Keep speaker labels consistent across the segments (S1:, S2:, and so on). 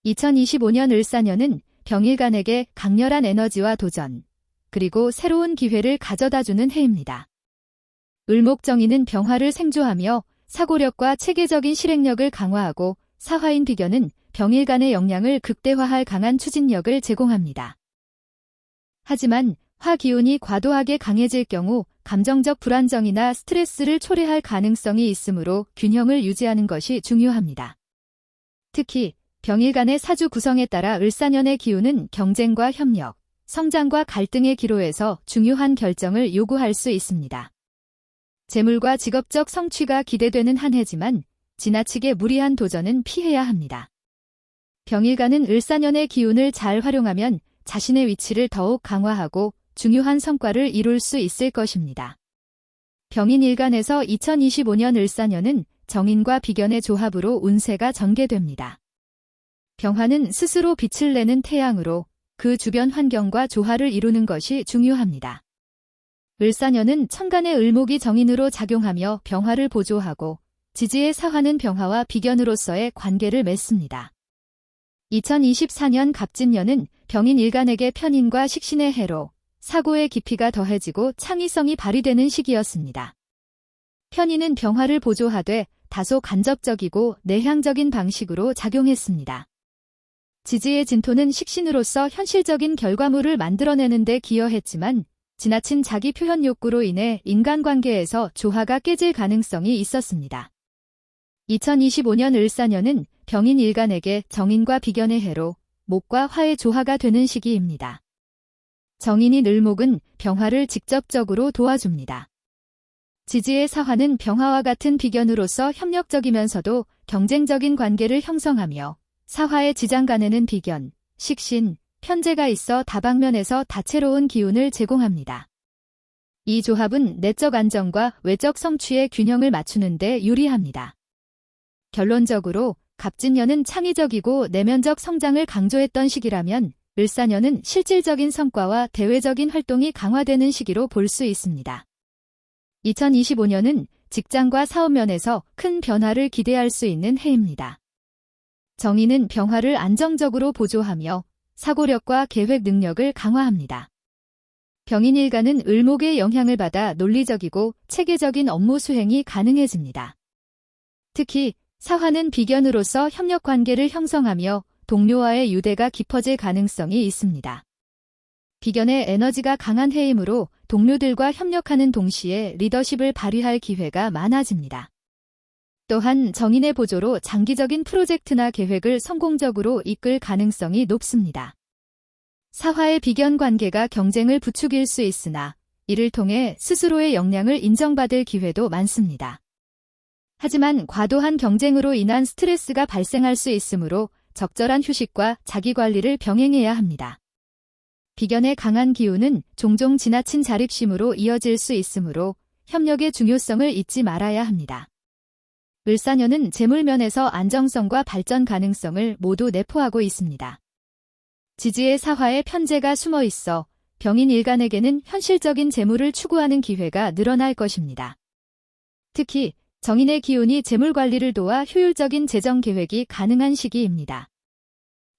S1: 2025년 을사년은 병일간에게 강렬한 에너지와 도전, 그리고 새로운 기회를 가져다주는 해입니다. 을목정인은 병화를 생조하며 사고력과 체계적인 실행력을 강화하고 사화인 비견은 병일간의 역량을 극대화할 강한 추진력을 제공합니다. 하지만 화 기운이 과도하게 강해질 경우 감정적 불안정이나 스트레스를 초래할 가능성이 있으므로 균형을 유지하는 것이 중요합니다. 특히 병일간의 사주 구성에 따라 을사년의 기운은 경쟁과 협력, 성장과 갈등의 기로에서 중요한 결정을 요구할 수 있습니다. 재물과 직업적 성취가 기대되는 한 해지만 지나치게 무리한 도전은 피해야 합니다. 병일간은 을사년의 기운을 잘 활용하면 자신의 위치를 더욱 강화하고 중요한 성과를 이룰 수 있을 것입니다. 병인일간에서 2025년 을사년은 정인과 비견의 조합으로 운세가 전개됩니다. 병화는 스스로 빛을 내는 태양으로 그 주변 환경과 조화를 이루는 것이 중요합니다. 을사년은 천간의 을목이 정인으로 작용하며 병화를 보조하고 지지의 사화는 병화와 비견으로서의 관계를 맺습니다. 2024년 갑진년은 병인일간에게 편인과 식신의 해로 사고의 깊이가 더해지고 창의성이 발휘되는 시기였습니다. 편인은 병화를 보조하되 다소 간접적이고 내향적인 방식으로 작용했습니다. 지지의 진토는 식신으로서 현실적인 결과물을 만들어내는 데 기여했지만 지나친 자기 표현 욕구로 인해 인간관계에서 조화가 깨질 가능성이 있었습니다. 2025년 을사년은 병인일간에게 정인과 비견의 해로 목과 화의 조화가 되는 시기입니다. 정인인 을목은 병화를 직접적으로 도와줍니다. 지지의 사화는 병화와 같은 비견으로서 협력적이면서도 경쟁적인 관계를 형성하며 사화의 지장간에는 비견, 식신, 편재가 있어 다방면에서 다채로운 기운을 제공합니다. 이 조합은 내적 안정과 외적 성취의 균형을 맞추는 데 유리합니다. 결론적으로 갑진년은 창의적이고 내면적 성장을 강조했던 시기라면 을사년은 실질적인 성과와 대외적인 활동이 강화되는 시기로 볼 수 있습니다. 2025년은 직장과 사업 면에서 큰 변화를 기대할 수 있는 해입니다. 정인은 병화를 안정적으로 보조하며 사고력과 계획 능력을 강화합니다. 병인일간은 을목의 영향을 받아 논리적이고 체계적인 업무 수행이 가능해집니다. 특히 사화는 비견으로서 협력 관계를 형성하며 동료와의 유대가 깊어질 가능성이 있습니다. 비견의 에너지가 강한 해이므로 동료들과 협력하는 동시에 리더십을 발휘할 기회가 많아집니다. 또한 정인의 보조로 장기적인 프로젝트나 계획을 성공적으로 이끌 가능성이 높습니다. 사화의 비견 관계가 경쟁을 부추길 수 있으나 이를 통해 스스로의 역량을 인정받을 기회도 많습니다. 하지만 과도한 경쟁으로 인한 스트레스가 발생할 수 있으므로 적절한 휴식과 자기관리를 병행해야 합니다. 비견의 강한 기운은 종종 지나친 자립심으로 이어질 수 있으므로 협력의 중요성을 잊지 말아야 합니다. 을사년은 재물면에서 안정성과 발전 가능성을 모두 내포하고 있습니다. 지지의 사화에 편재가 숨어 있어 병인일간에게는 현실적인 재물을 추구하는 기회가 늘어날 것입니다. 특히 정인의 기운이 재물관리를 도와 효율적인 재정 계획이 가능한 시기입니다.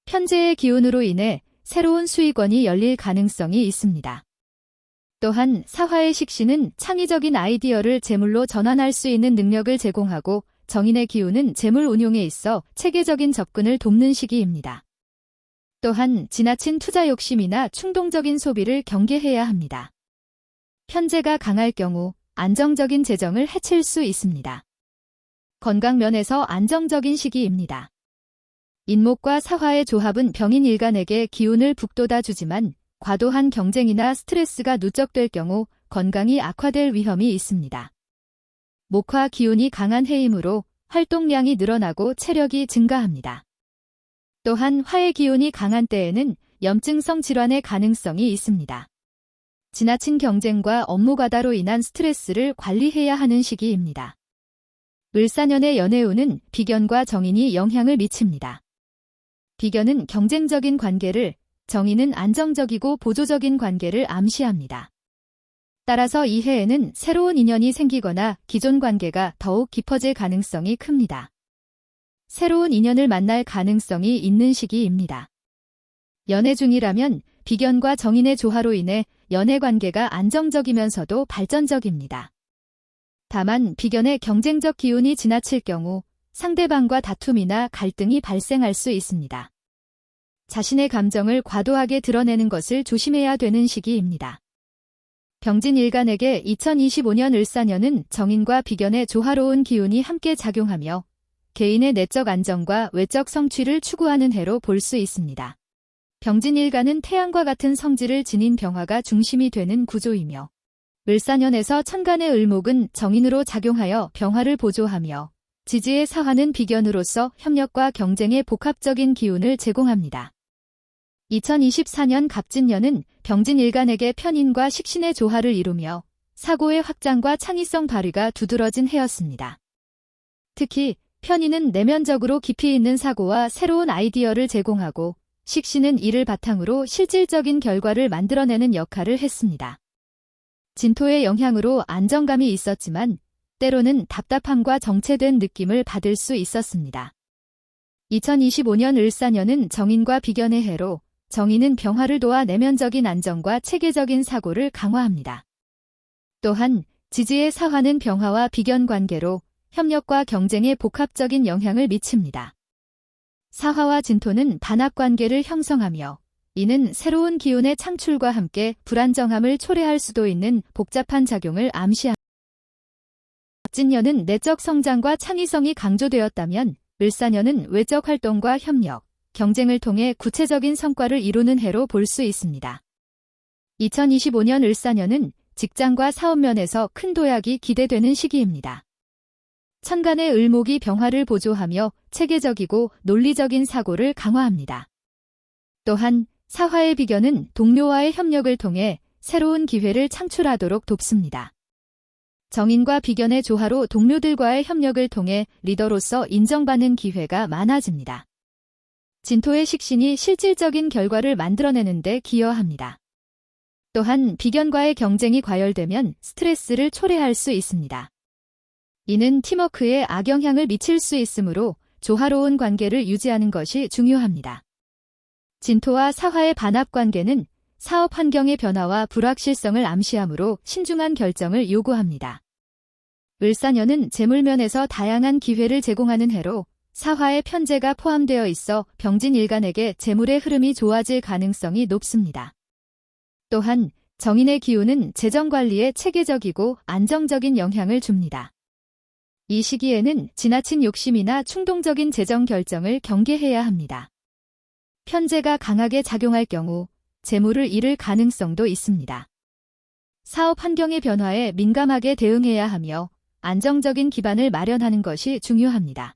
S1: 편재의 기운으로 인해 새로운 수익원이 열릴 가능성이 있습니다. 또한 사화의 식신은 창의적인 아이디어를 재물로 전환할 수 있는 능력을 제공하고 정인의 기운은 재물 운용에 있어 체계적인 접근을 돕는 시기입니다. 또한 지나친 투자 욕심이나 충동적인 소비를 경계해야 합니다. 편재가 강할 경우 안정적인 재정을 해칠 수 있습니다. 건강 면에서 안정적인 시기입니다. 인목과 사화의 조합은 병인일간에게 기운을 북돋아 주지만 과도한 경쟁이나 스트레스가 누적될 경우 건강이 악화될 위험이 있습니다. 목화 기운이 강한 해이므로 활동량이 늘어나고 체력이 증가합니다. 또한 화의 기운이 강한 때에는 염증성 질환의 가능성이 있습니다. 지나친 경쟁과 업무 과다로 인한 스트레스를 관리해야 하는 시기입니다. 을사년의 연애운은 비견과 정인이 영향을 미칩니다. 비견은 경쟁적인 관계를, 정인은 안정적이고 보조적인 관계를 암시합니다. 따라서 이 해에는 새로운 인연이 생기거나 기존 관계가 더욱 깊어질 가능성이 큽니다. 새로운 인연을 만날 가능성이 있는 시기입니다. 연애 중이라면 비견과 정인의 조화로 인해 연애 관계가 안정적이면서도 발전적입니다. 다만 비견의 경쟁적 기운이 지나칠 경우 상대방과 다툼이나 갈등이 발생할 수 있습니다. 자신의 감정을 과도하게 드러내는 것을 조심해야 되는 시기입니다. 병진일간에게 2025년 을사년은 정인과 비견의 조화로운 기운이 함께 작용하며 개인의 내적 안정과 외적 성취를 추구하는 해로 볼 수 있습니다. 병진일간은 태양과 같은 성질을 지닌 병화가 중심이 되는 구조이며 을사년에서 천간의 을목은 정인으로 작용하여 병화를 보조하며 지지의 사화는 비견으로서 협력과 경쟁의 복합적인 기운을 제공합니다. 2024년 갑진년은 병진일간에게 편인과 식신의 조화를 이루며 사고의 확장과 창의성 발휘가 두드러진 해였습니다. 특히 편인은 내면적으로 깊이 있는 사고와 새로운 아이디어를 제공하고 식신은 이를 바탕으로 실질적인 결과를 만들어내는 역할을 했습니다. 진토의 영향으로 안정감이 있었지만 때로는 답답함과 정체된 느낌을 받을 수 있었습니다. 2025년 을사년은 정인과 비견의 해로 정인은 병화를 도와 내면적인 안정과 체계적인 사고를 강화합니다. 또한 지지의 사화는 병화와 비견 관계로 협력과 경쟁에 복합적인 영향을 미칩니다. 사화와 진토는 반합 관계를 형성하며 이는 새로운 기운의 창출과 함께 불안정함을 초래할 수도 있는 복잡한 작용을 암시합니다. 갑진년은 내적 성장과 창의성이 강조되었다면 을사년은 외적 활동과 협력, 경쟁을 통해 구체적인 성과를 이루는 해로 볼 수 있습니다. 2025년 을사년은 직장과 사업면에서 큰 도약이 기대되는 시기입니다. 천간의 을목이 병화를 보조하며 체계적이고 논리적인 사고를 강화합니다. 또한 사화의 비견은 동료와의 협력을 통해 새로운 기회를 창출하도록 돕습니다. 정인과 비견의 조화로 동료들과의 협력을 통해 리더로서 인정받는 기회가 많아집니다. 진토의 식신이 실질적인 결과를 만들어내는 데 기여합니다. 또한 비견과의 경쟁이 과열되면 스트레스를 초래할 수 있습니다. 이는 팀워크에 악영향을 미칠 수 있으므로 조화로운 관계를 유지하는 것이 중요합니다. 진토와 사화의 반합 관계는 사업 환경의 변화와 불확실성을 암시하므로 신중한 결정을 요구합니다. 을사년은 재물면에서 다양한 기회를 제공하는 해로 사화의 편재가 포함되어 있어 병진일간에게 재물의 흐름이 좋아질 가능성이 높습니다. 또한 정인의 기운은 재정관리에 체계적이고 안정적인 영향을 줍니다. 이 시기에는 지나친 욕심이나 충동적인 재정 결정을 경계해야 합니다. 편재가 강하게 작용할 경우 재물을 잃을 가능성도 있습니다. 사업 환경의 변화에 민감하게 대응해야 하며 안정적인 기반을 마련하는 것이 중요합니다.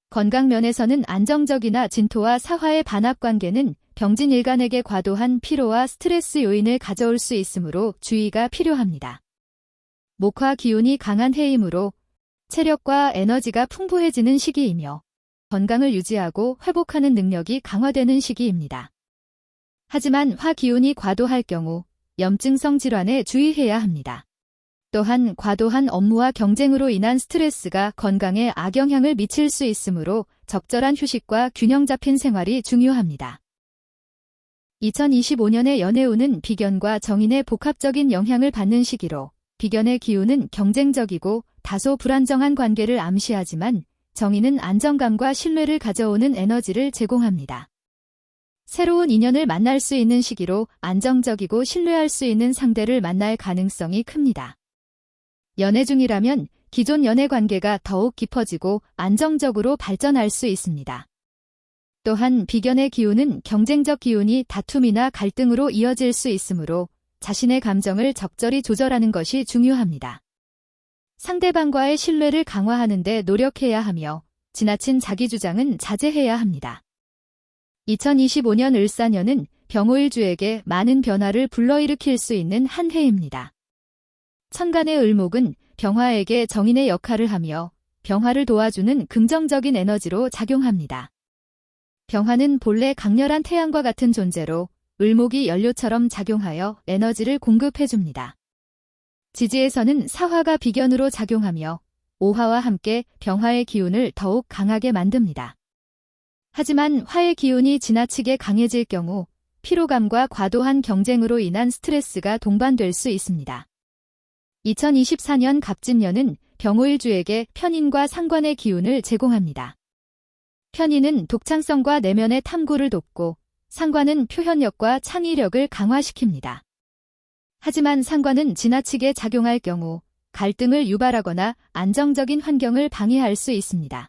S1: 건강 면에서는 안정적이나 진토와 사화의 반합 관계는 병진일간에게 과도한 피로와 스트레스 요인을 가져올 수 있으므로 주의가 필요합니다. 목화 기운이 강한 해이므로 체력과 에너지가 풍부해지는 시기이며 건강을 유지하고 회복하는 능력이 강화되는 시기입니다. 하지만 화 기운이 과도할 경우 염증성 질환에 주의해야 합니다. 또한 과도한 업무와 경쟁으로 인한 스트레스가 건강에 악영향을 미칠 수 있으므로 적절한 휴식과 균형 잡힌 생활이 중요합니다. 2025년의 연애운은 비견과 정인의 복합적인 영향을 받는 시기로 비견의 기운은 경쟁적이고 다소 불안정한 관계를 암시하지만 정인은 안정감과 신뢰를 가져오는 에너지를 제공합니다. 새로운 인연을 만날 수 있는 시기로 안정적이고 신뢰할 수 있는 상대를 만날 가능성이 큽니다. 연애 중이라면 기존 연애 관계가 더욱 깊어지고 안정적으로 발전할 수 있습니다. 또한 비견의 기운은 경쟁적 기운이 다툼이나 갈등으로 이어질 수 있으므로 자신의 감정을 적절히 조절하는 것이 중요합니다. 상대방과의 신뢰를 강화하는 데 노력해야 하며 지나친 자기주장은 자제해야 합니다. 2025년 을사년은 병오일주에게 많은 변화를 불러일으킬 수 있는 한 해입니다. 천간의 을목은 병화에게 정인의 역할을 하며 병화를 도와주는 긍정적인 에너지로 작용합니다. 병화는 본래 강렬한 태양과 같은 존재로 을목이 연료처럼 작용하여 에너지를 공급해줍니다. 지지에서는 사화가 비견으로 작용하며 오화와 함께 병화의 기운을 더욱 강하게 만듭니다. 하지만 화의 기운이 지나치게 강해질 경우 피로감과 과도한 경쟁으로 인한 스트레스가 동반될 수 있습니다. 2024년 갑진년은 병오일주에게 편인과 상관의 기운을 제공합니다. 편인은 독창성과 내면의 탐구를 돕고 상관은 표현력과 창의력을 강화시킵니다. 하지만 상관은 지나치게 작용할 경우 갈등을 유발하거나 안정적인 환경을 방해할 수 있습니다.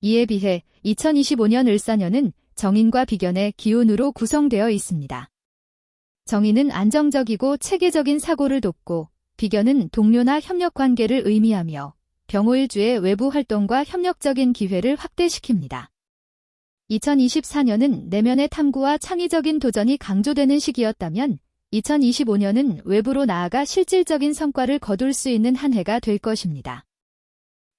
S1: 이에 비해 2025년 을사년은 정인과 비견의 기운으로 구성되어 있습니다. 정인은 안정적이고 체계적인 사고를 돕고 비견은 동료나 협력 관계를 의미하며 병오일주의 외부 활동과 협력적인 기회를 확대시킵니다. 2024년은 내면의 탐구와 창의적인 도전이 강조되는 시기였다면 2025년은 외부로 나아가 실질적인 성과를 거둘 수 있는 한 해가 될 것입니다.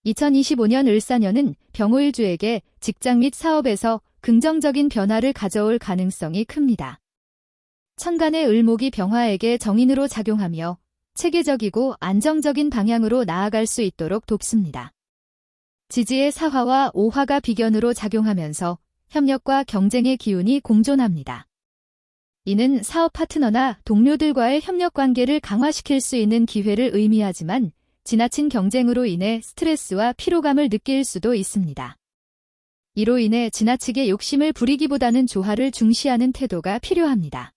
S1: 2025년 을사년은 병오일주에게 직장 및 사업에서 긍정적인 변화를 가져올 가능성이 큽니다. 천간의 을목이 병화에게 정인으로 작용하며 체계적이고 안정적인 방향으로 나아갈 수 있도록 돕습니다. 지지의 사화와 오화가 비견으로 작용하면서 협력과 경쟁의 기운이 공존합니다. 이는 사업 파트너나 동료들과의 협력 관계를 강화시킬 수 있는 기회를 의미하지만 지나친 경쟁으로 인해 스트레스와 피로감을 느낄 수도 있습니다. 이로 인해 지나치게 욕심을 부리기보다는 조화를 중시하는 태도가 필요합니다.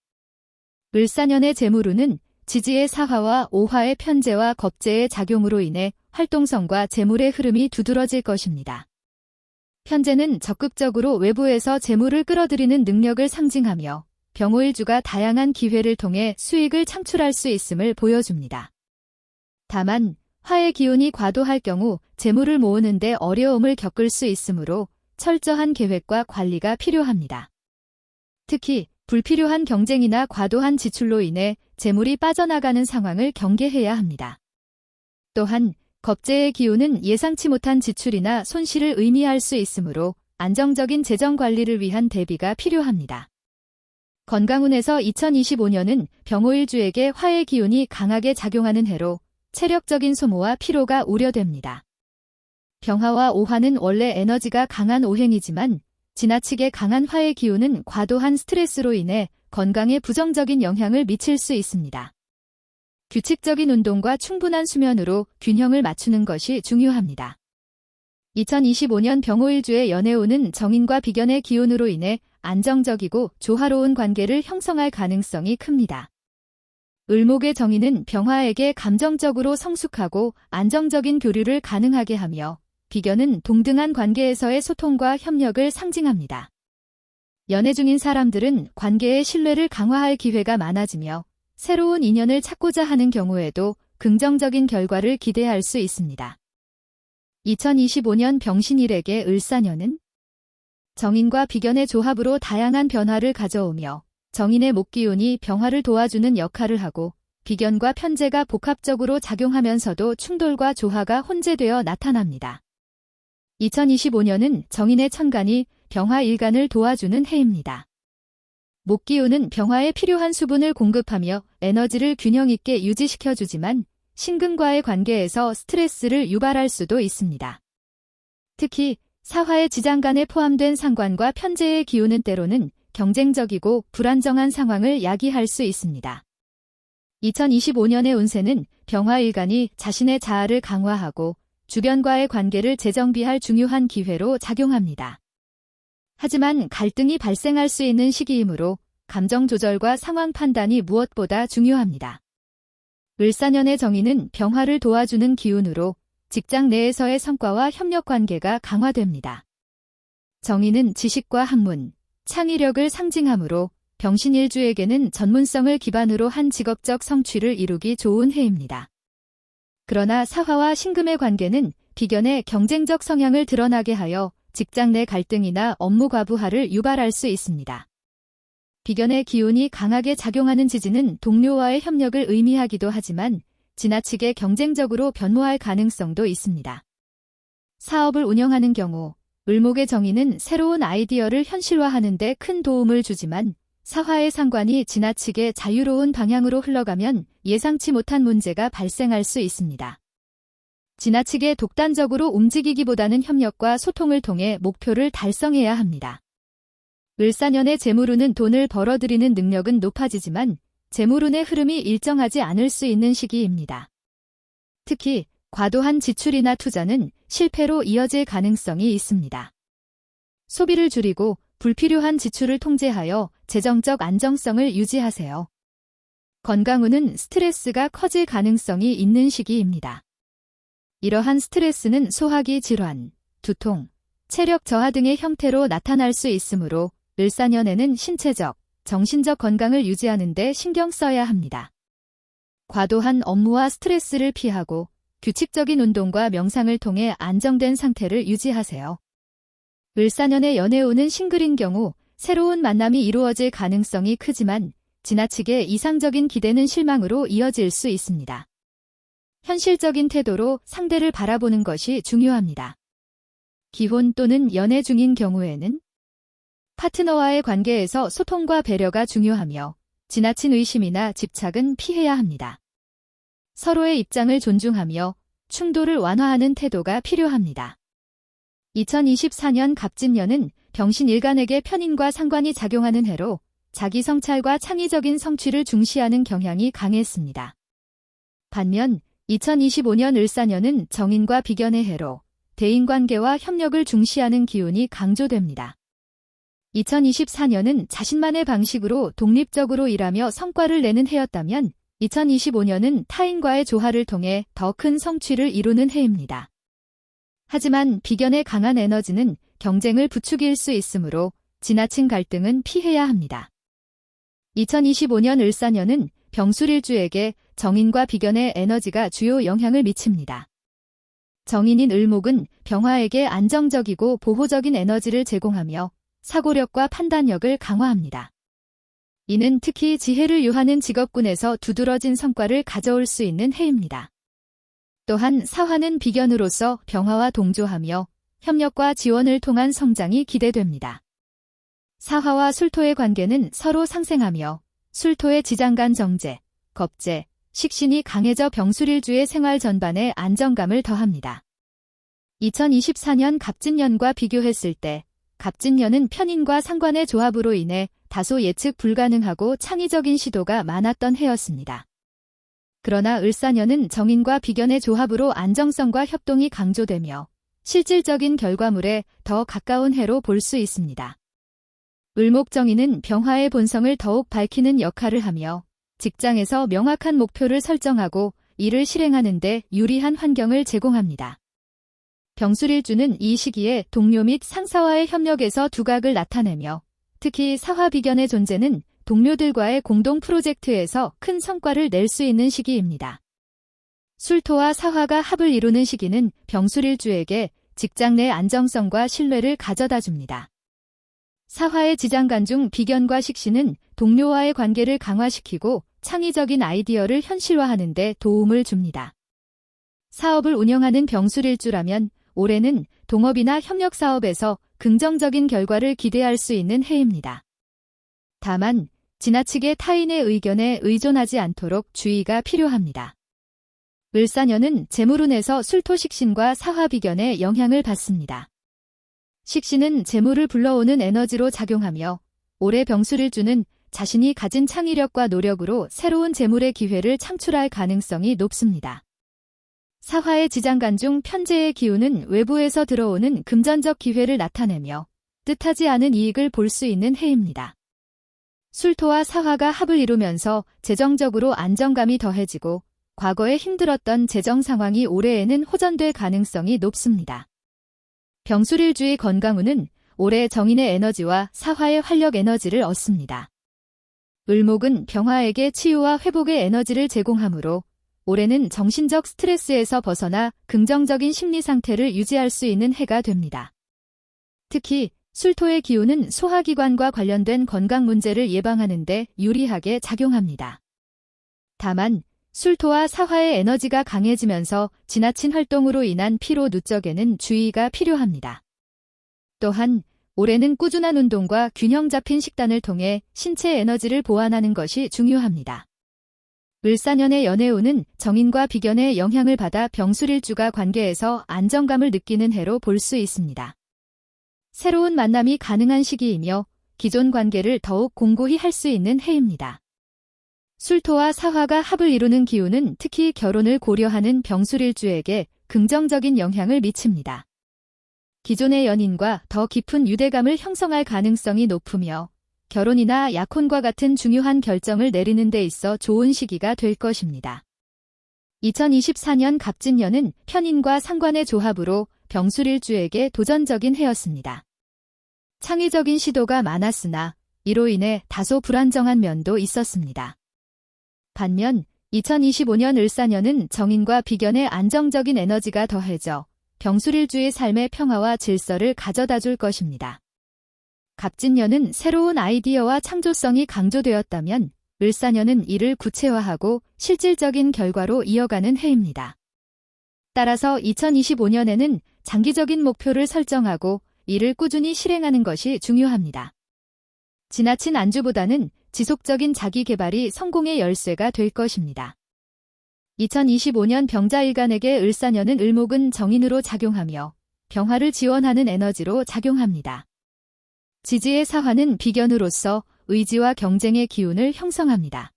S1: 을사년의 재물운은 지지의 사화와 오화의 편재와 겁재의 작용으로 인해 활동성과 재물의 흐름이 두드러질 것입니다. 편재는 적극적으로 외부에서 재물을 끌어들이는 능력을 상징하며 병오일주가 다양한 기회를 통해 수익을 창출할 수 있음을 보여줍니다. 다만 화의 기운이 과도할 경우 재물을 모으는 데 어려움을 겪을 수 있으므로 철저한 계획과 관리가 필요합니다. 특히 불필요한 경쟁이나 과도한 지출로 인해 재물이 빠져나가는 상황을 경계해야 합니다. 또한 겁재의 기운은 예상치 못한 지출이나 손실을 의미할 수 있으므로 안정적인 재정 관리를 위한 대비가 필요합니다. 건강운에서 2025년은 병오일주에게 화의 기운이 강하게 작용하는 해로 체력적인 소모와 피로가 우려됩니다. 병화와 오화는 원래 에너지가 강한 오행이지만 지나치게 강한 화의 기운은 과도한 스트레스로 인해 건강에 부정적인 영향을 미칠 수 있습니다. 규칙적인 운동과 충분한 수면으로 균형을 맞추는 것이 중요합니다. 2025년 병오일주의 연애운은 정인과 비견의 기운으로 인해 안정적이고 조화로운 관계를 형성할 가능성이 큽니다. 을목의 정인은 병화에게 감정적으로 성숙하고 안정적인 교류를 가능하게 하며 비견은 동등한 관계에서의 소통과 협력을 상징합니다. 연애 중인 사람들은 관계의 신뢰를 강화할 기회가 많아지며 새로운 인연을 찾고자 하는 경우에도 긍정적인 결과를 기대할 수 있습니다. 2025년 병신일에게 을사년은 정인과 비견의 조합으로 다양한 변화를 가져오며 정인의 목기운이 병화를 도와주는 역할을 하고 비견과 편재가 복합적으로 작용하면서도 충돌과 조화가 혼재되어 나타납니다. 2025년은 정인의 천간이 병화 일간을 도와주는 해입니다. 목기운은 병화에 필요한 수분을 공급하며 에너지를 균형 있게 유지시켜주지만 신금과의 관계에서 스트레스를 유발할 수도 있습니다. 특히 사화의 지장간에 포함된 상관과 편재의 기운은 때로는 경쟁적이고 불안정한 상황을 야기할 수 있습니다. 2025년의 운세는 병화 일간이 자신의 자아를 강화하고 주변과의 관계를 재정비할 중요한 기회로 작용합니다. 하지만 갈등이 발생할 수 있는 시기이므로 감정 조절과 상황 판단이 무엇보다 중요합니다. 을사년의 정인은 병화를 도와주는 기운으로 직장 내에서의 성과와 협력 관계가 강화됩니다. 정인은 지식과 학문, 창의력을 상징하므로 병신일주에게는 전문성을 기반으로 한 직업적 성취를 이루기 좋은 해입니다. 그러나 사화와 신금의 관계는 비견의 경쟁적 성향을 드러나게 하여 직장 내 갈등이나 업무 과부하를 유발할 수 있습니다. 비견의 기운이 강하게 작용하는 지지는 동료와의 협력을 의미하기도 하지만 지나치게 경쟁적으로 변모할 가능성도 있습니다. 사업을 운영하는 경우 을목의 정인은 새로운 아이디어를 현실화하는 데 큰 도움을 주지만 사화의 상관이 지나치게 자유로운 방향으로 흘러가면 예상치 못한 문제가 발생할 수 있습니다. 지나치게 독단적으로 움직이기보다는 협력과 소통을 통해 목표를 달성해야 합니다. 을사년의 재물운은 돈을 벌어들이는 능력은 높아지지만 재물운의 흐름이 일정하지 않을 수 있는 시기입니다. 특히 과도한 지출이나 투자는 실패로 이어질 가능성이 있습니다. 소비를 줄이고 불필요한 지출을 통제하여 재정적 안정성을 유지하세요. 건강운은 스트레스가 커질 가능성이 있는 시기입니다. 이러한 스트레스는 소화기 질환, 두통, 체력 저하 등의 형태로 나타날 수 있으므로 을사년에는 신체적, 정신적 건강을 유지하는 데 신경 써야 합니다. 과도한 업무와 스트레스를 피하고 규칙적인 운동과 명상을 통해 안정된 상태를 유지하세요. 을사년의 연애운은 싱글인 경우 새로운 만남이 이루어질 가능성이 크지만 지나치게 이상적인 기대는 실망으로 이어질 수 있습니다. 현실적인 태도로 상대를 바라보는 것이 중요합니다. 기혼 또는 연애 중인 경우에는 파트너와의 관계에서 소통과 배려가 중요하며 지나친 의심이나 집착은 피해야 합니다. 서로의 입장을 존중하며 충돌을 완화하는 태도가 필요합니다. 2024년 갑진년은 병신일간에게 편인과 상관이 작용하는 해로 자기 성찰과 창의적인 성취를 중시하는 경향이 강했습니다. 반면 2025년 을사년은 정인과 비견의 해로 대인관계와 협력을 중시하는 기운이 강조됩니다. 2024년은 자신만의 방식으로 독립적으로 일하며 성과를 내는 해였다면 2025년은 타인과의 조화를 통해 더 큰 성취를 이루는 해입니다. 하지만 비견의 강한 에너지는 경쟁을 부추길 수 있으므로 지나친 갈등은 피해야 합니다. 2025년 을사년은 병술일주에게 정인과 비견의 에너지가 주요 영향을 미칩니다. 정인인 을목은 병화에게 안정적이고 보호적인 에너지를 제공하며 사고력과 판단력을 강화합니다. 이는 특히 지혜를 요하는 직업군에서 두드러진 성과를 가져올 수 있는 해입니다. 또한 사화는 비견으로서 병화와 동조하며 협력과 지원을 통한 성장이 기대됩니다. 사화와 술토의 관계는 서로 상생하며 술토의 지장간 정제, 겁제, 식신이 강해져 병술일주의 생활 전반에 안정감을 더합니다. 2024년 갑진년과 비교했을 때 갑진년은 편인과 상관의 조합으로 인해 다소 예측 불가능하고 창의적인 시도가 많았던 해였습니다. 그러나 을사년은 정인과 비견의 조합으로 안정성과 협동이 강조되며 실질적인 결과물에 더 가까운 해로 볼 수 있습니다. 을목정인은 병화의 본성을 더욱 밝히는 역할을 하며 직장에서 명확한 목표를 설정하고 이를 실행하는 데 유리한 환경을 제공합니다. 병술일주는 이 시기에 동료 및 상사와의 협력에서 두각을 나타내며 특히 사화비견의 존재는 동료들과의 공동 프로젝트에서 큰 성과를 낼 수 있는 시기입니다. 술토와 사화가 합을 이루는 시기는 병술일주에게 직장 내 안정성과 신뢰를 가져다 줍니다. 사화의 지장간 중 비견과 식신은 동료와의 관계를 강화시키고 창의적인 아이디어를 현실화하는 데 도움을 줍니다. 사업을 운영하는 병술일주라면 올해는 동업이나 협력사업에서 긍정적인 결과를 기대할 수 있는 해입니다. 다만 지나치게 타인의 의견에 의존하지 않도록 주의가 필요합니다. 을사년은 재물운에서 술토식신과 사화비견의 영향을 받습니다. 식신은 재물을 불러오는 에너지로 작용하며 올해 병술일주는 자신이 가진 창의력과 노력으로 새로운 재물의 기회를 창출할 가능성이 높습니다. 사화의 지장간 중 편재의 기운은 외부에서 들어오는 금전적 기회를 나타내며 뜻하지 않은 이익을 볼 수 있는 해입니다. 술토와 사화가 합을 이루면서 재정적으로 안정감이 더해지고 과거에 힘들었던 재정 상황이 올해에는 호전될 가능성이 높습니다. 병술일주의 건강운은 올해 정인의 에너지와 사화의 활력 에너지를 얻습니다. 을목은 병화에게 치유와 회복의 에너지를 제공하므로 올해는 정신적 스트레스에서 벗어나 긍정적인 심리 상태를 유지할 수 있는 해가 됩니다. 특히 술토의 기운은 소화기관과 관련된 건강 문제를 예방하는 데 유리하게 작용합니다. 다만 술토와 사화의 에너지가 강해지면서 지나친 활동으로 인한 피로 누적에는 주의가 필요합니다. 또한 올해는 꾸준한 운동과 균형 잡힌 식단을 통해 신체 에너지를 보완하는 것이 중요합니다. 을사년의 연애운은 정인과 비견의 영향을 받아 병술일주가 관계에서 안정감을 느끼는 해로 볼 수 있습니다. 새로운 만남이 가능한 시기이며 기존 관계를 더욱 공고히 할 수 있는 해입니다. 술토와 사화가 합을 이루는 기운은 특히 결혼을 고려하는 병술일주에게 긍정적인 영향을 미칩니다. 기존의 연인과 더 깊은 유대감을 형성할 가능성이 높으며 결혼이나 약혼과 같은 중요한 결정을 내리는 데 있어 좋은 시기가 될 것입니다. 2024년 갑진년은 편인과 상관의 조합으로 병술일주에게 도전적인 해였습니다. 창의적인 시도가 많았으나 이로 인해 다소 불안정한 면도 있었습니다. 반면 2025년 을사년은 정인과 비견의 안정적인 에너지가 더해져 병술일주의 삶의 평화와 질서를 가져다 줄 것입니다. 갑진년은 새로운 아이디어와 창조성이 강조되었다면 을사년은 이를 구체화하고 실질적인 결과로 이어가는 해입니다. 따라서 2025년에는 장기적인 목표를 설정하고 이를 꾸준히 실행하는 것이 중요합니다. 지나친 안주보다는 지속적인 자기 개발이 성공의 열쇠가 될 것입니다. 2025년 병자일간에게 을사년은 을목은 정인으로 작용하며 병화를 지원하는 에너지로 작용합니다. 지지의 사화는 비견으로서 의지와 경쟁의 기운을 형성합니다.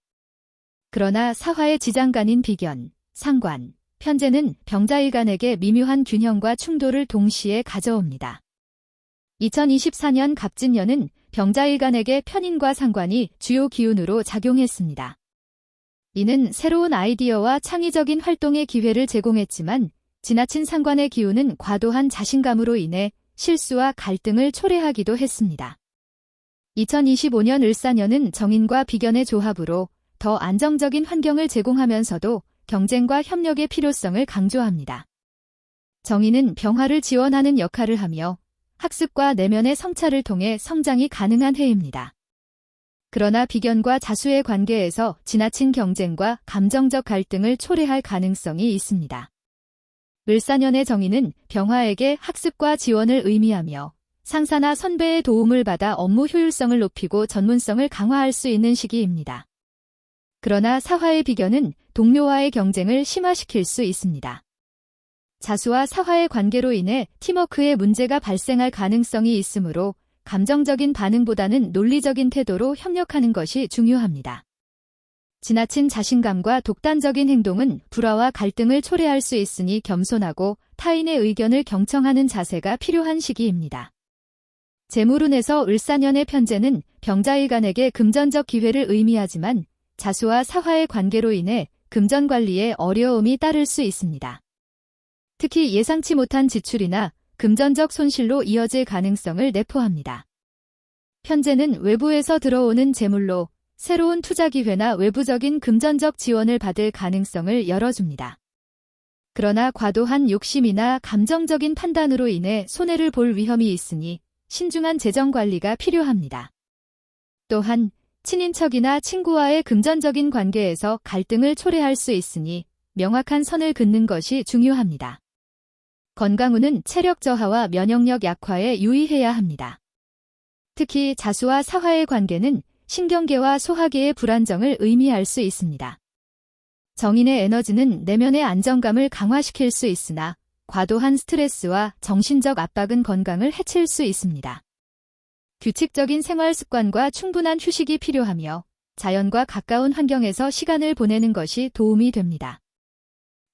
S1: 그러나 사화의 지장간인 비견, 상관, 편제는 병자일간에게 미묘한 균형과 충돌을 동시에 가져옵니다. 2024년 갑진년은 병자일간에게 편인과 상관이 주요 기운으로 작용했습니다. 이는 새로운 아이디어와 창의적인 활동의 기회를 제공했지만 지나친 상관의 기운은 과도한 자신감으로 인해 실수와 갈등을 초래하기도 했습니다. 2025년 을사년은 정인과 비견의 조합으로 더 안정적인 환경을 제공하면서도 경쟁과 협력의 필요성을 강조합니다. 정인은 병화를 지원하는 역할을 하며 학습과 내면의 성찰을 통해 성장이 가능한 해입니다. 그러나 비견과 자수의 관계에서 지나친 경쟁과 감정적 갈등을 초래할 가능성이 있습니다. 을사년의 정인은 병화에게 학습과 지원을 의미하며 상사나 선배의 도움을 받아 업무 효율성을 높이고 전문성을 강화할 수 있는 시기입니다. 그러나 사화의 비견은 동료와의 경쟁을 심화시킬 수 있습니다. 자수와 사화의 관계로 인해 팀워크에 문제가 발생할 가능성이 있으므로 감정적인 반응보다는 논리적인 태도로 협력하는 것이 중요합니다. 지나친 자신감과 독단적인 행동은 불화와 갈등을 초래할 수 있으니 겸손하고 타인의 의견을 경청하는 자세가 필요한 시기입니다. 재물운에서 을사년의 편제는 병자일간에게 금전적 기회를 의미하지만 자수와 사화의 관계로 인해 금전 관리에 어려움이 따를 수 있습니다. 특히 예상치 못한 지출이나 금전적 손실로 이어질 가능성을 내포합니다. 편제는 외부에서 들어오는 재물로 새로운 투자 기회나 외부적인 금전적 지원을 받을 가능성을 열어줍니다. 그러나 과도한 욕심이나 감정적인 판단으로 인해 손해를 볼 위험이 있으니 신중한 재정 관리가 필요합니다. 또한 친인척이나 친구와의 금전적인 관계에서 갈등을 초래할 수 있으니 명확한 선을 긋는 것이 중요합니다. 건강운은 체력 저하와 면역력 약화에 유의해야 합니다. 특히 자수와 사화의 관계는 신경계와 소화계의 불안정을 의미할 수 있습니다. 정인의 에너지는 내면의 안정감을 강화시킬 수 있으나 과도한 스트레스와 정신적 압박은 건강을 해칠 수 있습니다. 규칙적인 생활 습관과 충분한 휴식이 필요하며 자연과 가까운 환경에서 시간을 보내는 것이 도움이 됩니다.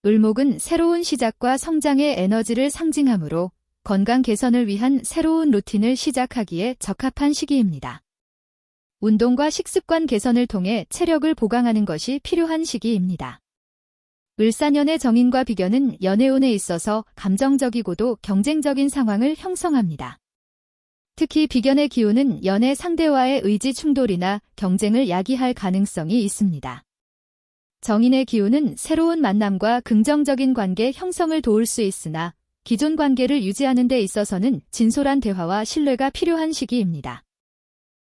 S1: 을목은 새로운 시작과 성장의 에너지를 상징하므로 건강 개선을 위한 새로운 루틴을 시작하기에 적합한 시기입니다. 운동과 식습관 개선을 통해 체력을 보강하는 것이 필요한 시기입니다. 을사년의 정인과 비견은 연애운에 있어서 감정적이고도 경쟁적인 상황을 형성합니다. 특히 비견의 기운은 연애 상대와의 의지 충돌이나 경쟁을 야기할 가능성이 있습니다. 정인의 기운은 새로운 만남과 긍정적인 관계 형성을 도울 수 있으나 기존 관계를 유지하는 데 있어서는 진솔한 대화와 신뢰가 필요한 시기입니다.